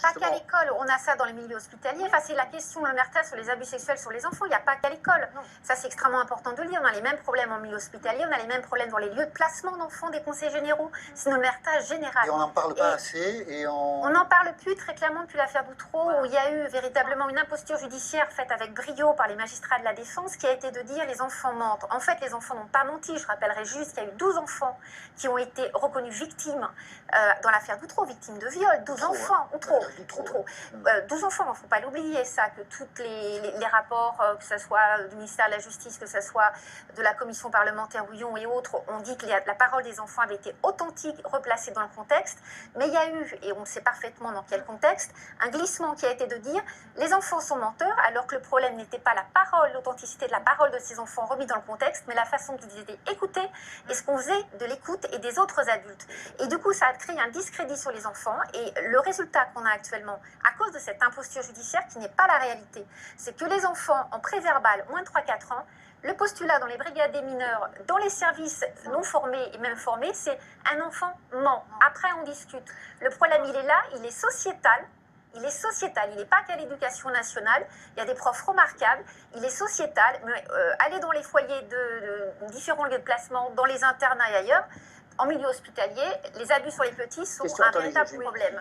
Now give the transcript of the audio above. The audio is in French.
Pas qu'à l'école, on a ça dans les milieux hospitaliers. Enfin, c'est la question de l'omerta sur les abus sexuels sur les enfants. Il n'y a pas qu'à l'école. Ça, c'est extrêmement important de le dire. On a les mêmes problèmes en milieu hospitalier, on a les mêmes problèmes dans les lieux de placement d'enfants des conseils généraux. C'est une omerta générale. Et on n'en parle pas assez. Et on n'en parle plus très clairement depuis l'affaire Boutreau, où il y a eu véritablement une imposture judiciaire faite avec brio par les magistrats de la défense, qui a été de dire les enfants mentent. En fait, les enfants n'ont pas menti. Je rappellerai juste qu'il y a eu 12 enfants qui ont été reconnus victimes dans l'affaire Boutreau, victimes de viol. 12 enfants, ou trop. 12 enfants, il ne faut pas l'oublier, ça, que tous les rapports, que ce soit du ministère de la Justice, que ce soit de la commission parlementaire Houillon et autres, ont dit que la parole des enfants avait été authentique, replacée dans le contexte. Mais il y a eu, et on sait parfaitement dans quel contexte, un glissement qui a été de dire les enfants sont menteurs, alors que le problème n'était pas la parole, l'authenticité de la parole de ces enfants remis dans le contexte, mais la façon dont ils étaient écoutés et ce qu'on faisait de l'écoute et des autres adultes. Et du coup, ça a créé un discrédit sur les enfants. Et le résultat qu'on a actuellement, à cause de cette imposture judiciaire qui n'est pas la réalité, c'est que les enfants en préverbal, moins de 3-4 ans, le postulat dans les brigades des mineurs, dans les services non formés et même formés, c'est un enfant ment. Après, on discute. Le problème, il est là, il est sociétal. Il est sociétal, il n'est pas qu'à l'éducation nationale. Il y a des profs remarquables. Il est sociétal. Mais, aller dans les foyers de différents lieux de placement, dans les internats et ailleurs, en milieu hospitalier, les abus sur les petits sont un véritable problème.